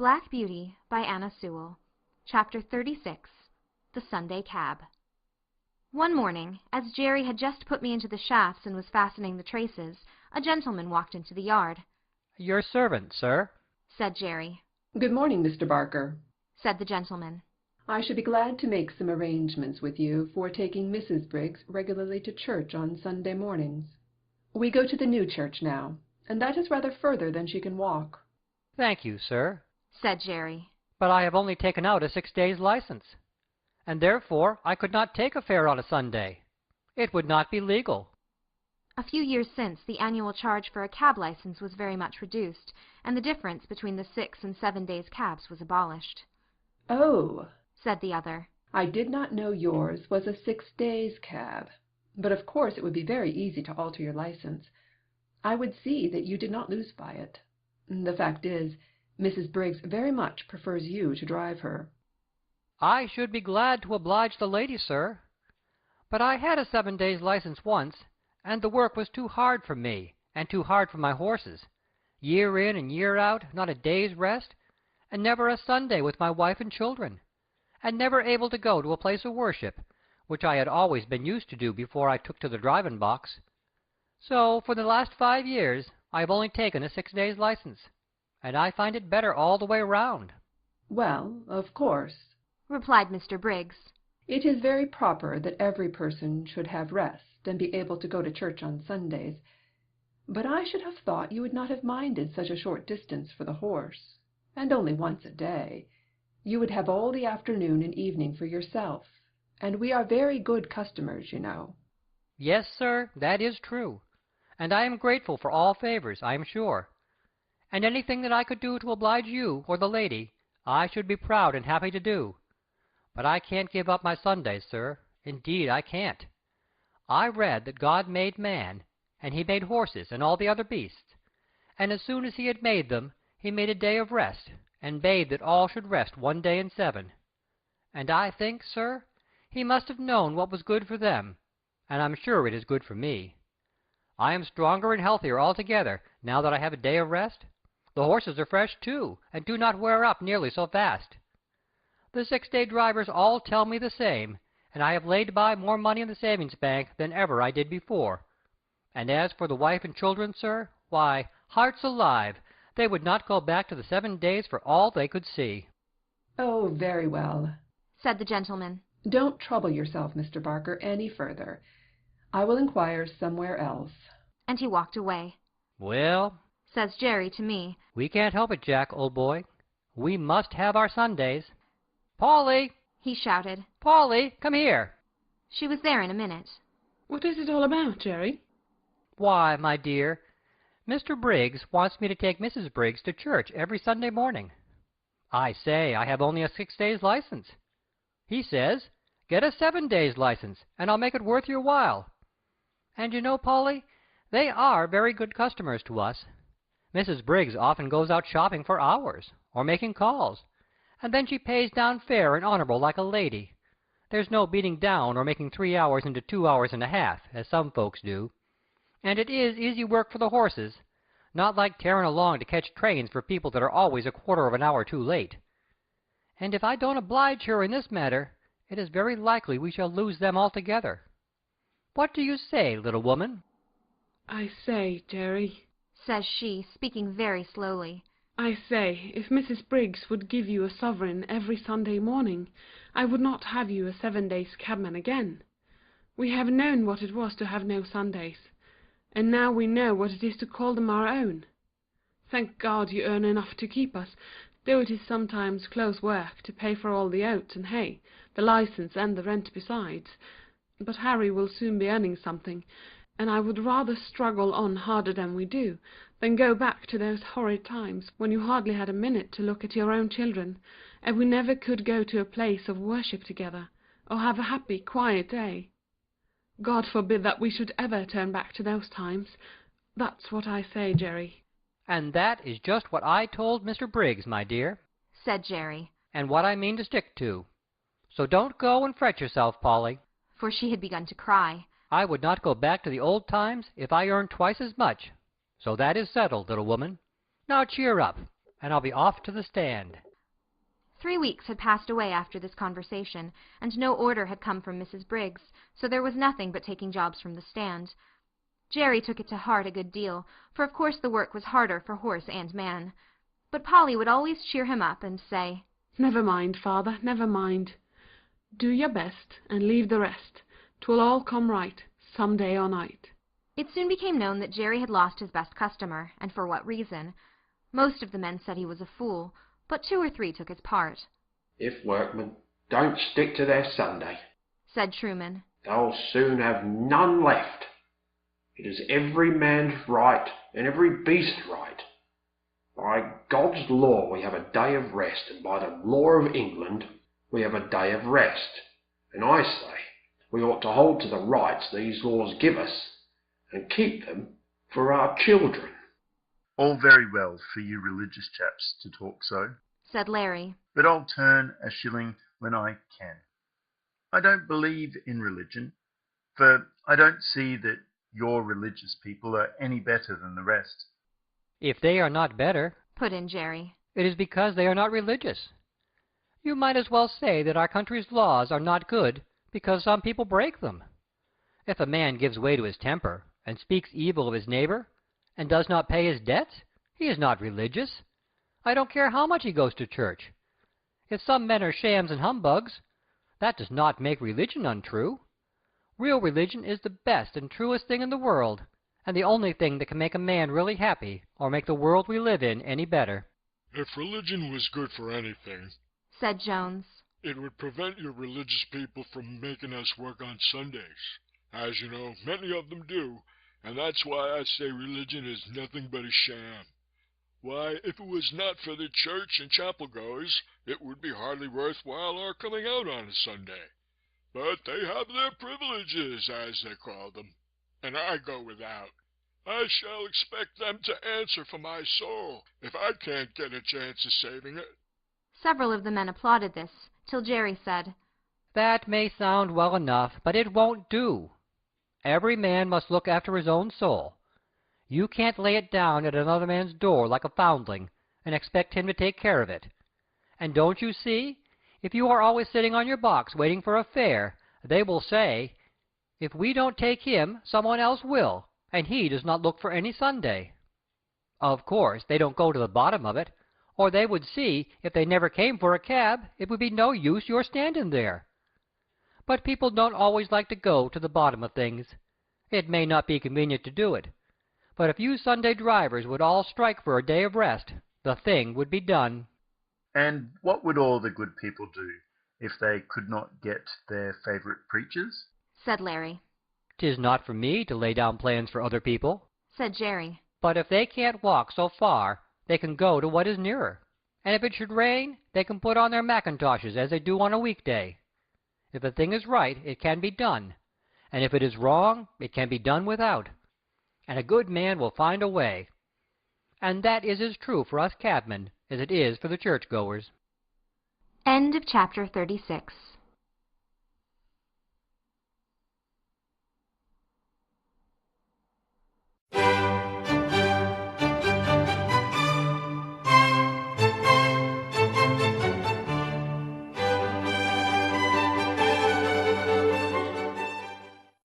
Black Beauty by Anna Sewell. Chapter 36. The Sunday Cab. One morning, as Jerry had just put me into the shafts and was fastening the traces, a gentleman walked into the yard. "Your servant, sir," said Jerry. "Good morning, Mr. Barker," said the gentleman. "I should be glad to make some arrangements with you for taking Mrs. Briggs regularly to church on Sunday mornings. We go to the new church now, and that is rather further than she can walk." "Thank you, sir," said Jerry. "but I have only taken out a 6 days' license, and therefore I could not take a fare on a Sunday. It would not be legal." A few years since, the annual charge for a cab license was very much reduced, and the difference between the 6 and 7 days' cabs was abolished. "Oh," said the other. "I did not know yours was a 6 days' cab, but of course it would be very easy to alter your license. I would see that you did not lose by it. The fact is, Mrs. Briggs very much prefers you to drive her." "I should be glad to oblige the lady, sir, but I had a 7 days' license once, and the work was too hard for me, and too hard for my horses. Year in and year out, not a day's rest, and never a Sunday with my wife and children, and never able to go to a place of worship, which I had always been used to do before I took to the driving box. So for the last 5 years I have only taken a 6 days' license, and I find it better all the way round." "Well, of course," replied Mr. Briggs, "it is very proper that every person should have rest and be able to go to church on Sundays, but I should have thought you would not have minded such a short distance for the horse, and only once a day. You would have all the afternoon and evening for yourself, and we are very good customers, you know." "Yes, sir, that is true, and I am grateful for all favors, I am sure, and anything that I could do to oblige you or the lady, I should be proud and happy to do. But I can't give up my Sundays, sir, indeed I can't. I read that God made man, and he made horses and all the other beasts, and as soon as he had made them, he made a day of rest, and bade that all should rest 1 day in 7. And I think, sir, he must have known what was good for them, and I'm sure it is good for me. I am stronger and healthier altogether now that I have a day of rest. The horses are fresh, too, and do not wear up nearly so fast. The 6-day drivers all tell me the same, and I have laid by more money in the savings bank than ever I did before. And as for the wife and children, sir, why, hearts alive, they would not go back to the 7 days for all they could see." "Oh, very well," said the gentleman. "Don't trouble yourself, Mr. Barker, any further. I will inquire somewhere else." And he walked away. "Well," says Jerry to me, "we can't help it, Jack, old boy. We must have our Sundays. Polly!" he shouted. "Polly, come here." She was there in a minute. "What is it all about, Jerry?" "Why, my dear, Mr. Briggs wants me to take Mrs. Briggs to church every Sunday morning. I say I have only a 6 days' license. He says, get a 7 days' license, and I'll make it worth your while. And you know, Polly, they are very good customers to us. Mrs. Briggs often goes out shopping for hours, or making calls, and then she pays down fair and honorable like a lady. There's no beating down or making 3 hours into 2 hours and a half, as some folks do. And it is easy work for the horses, not like tearing along to catch trains for people that are always a quarter of an hour too late. And if I don't oblige her in this matter, it is very likely we shall lose them altogether. What do you say, little woman?" "I say, Jerry," says she, speaking very slowly. "I say, if Mrs. Briggs would give you a sovereign every Sunday morning, I would not have you a 7 days' cabman again. We have known what it was to have no Sundays, and now we know what it is to call them our own. Thank God you earn enough to keep us, though it is sometimes close work to pay for all the oats and hay, the license and the rent besides. But Harry will soon be earning something, and I would rather struggle on harder than we do, than go back to those horrid times when you hardly had a minute to look at your own children, and we never could go to a place of worship together, or have a happy, quiet day. God forbid that we should ever turn back to those times. That's what I say, Jerry." "And that is just what I told Mr. Briggs, my dear," said Jerry, "and what I mean to stick to. So don't go and fret yourself, Polly." for she had begun to cry. "I would not go back to the old times if I earned twice as much. So that is settled, little woman. Now cheer up." and I'll be off to the stand." 3 weeks had passed away after this conversation, and no order had come from Mrs. Briggs, so there was nothing but taking jobs from the stand. Jerry took it to heart a good deal, for of course the work was harder for horse and man. But Polly would always cheer him up and say, "Never mind, father, never mind. Do your best, and leave the rest. 'Twill all come right, some day or night." It soon became known that Jerry had lost his best customer, and for what reason. Most of the men said he was a fool, but 2 or 3 took his part. "If workmen don't stick to their Sunday," said Truman, "they'll soon have none left. It is every man's right and every beast's right. By God's law we have a day of rest, and by the law of England we have a day of rest. And I say we ought to hold to the rights these laws give us, and keep them for our children." "All very well for you religious chaps to talk so," said Larry, "but I'll turn a shilling when I can. I don't believe in religion, for I don't see that your religious people are any better than the rest." "If they are not better," put in Jerry, "it is because they are not religious. You might as well say that our country's laws are not good because some people break them. If a man gives way to his temper, and speaks evil of his neighbor, and does not pay his debts, he is not religious. I don't care how much he goes to church. If some men are shams and humbugs, that does not make religion untrue. Real religion is the best and truest thing in the world, and the only thing that can make a man really happy, or make the world we live in any better." "If religion was good for anything," said Jones, "it would prevent your religious people from making us work on Sundays. As you know, many of them do, and that's why I say religion is nothing but a sham. Why, if it was not for the church and chapel goers, it would be hardly worthwhile our coming out on a Sunday. But they have their privileges, as they call them, and I go without. I shall expect them to answer for my soul, if I can't get a chance of saving it." Several of the men applauded this, till Jerry said, "That may sound well enough, but it won't do. Every man must look after his own soul. You can't lay it down at another man's door like a foundling, and expect him to take care of it. And don't you see, if you are always sitting on your box waiting for a fare, they will say, 'If we don't take him, someone else will, and he does not look for any Sunday.' Of course, they don't go to the bottom of it, or they would see, if they never came for a cab, it would be no use your standing there. But people don't always like to go to the bottom of things. It may not be convenient to do it, but if you Sunday drivers would all strike for a day of rest, the thing would be done." "And what would all the good people do if they could not get their favourite preachers?" said Larry, "'Tis not for me to lay down plans for other people," said Jerry, "but if they can't walk so far, they can go to what is nearer. And if it should rain, they can put on their mackintoshes as they do on a weekday. If a thing is right, it can be done, and if it is wrong, it can be done without. And a good man will find a way. And that is as true for us cabmen as it is for the church-goers." End of chapter 36.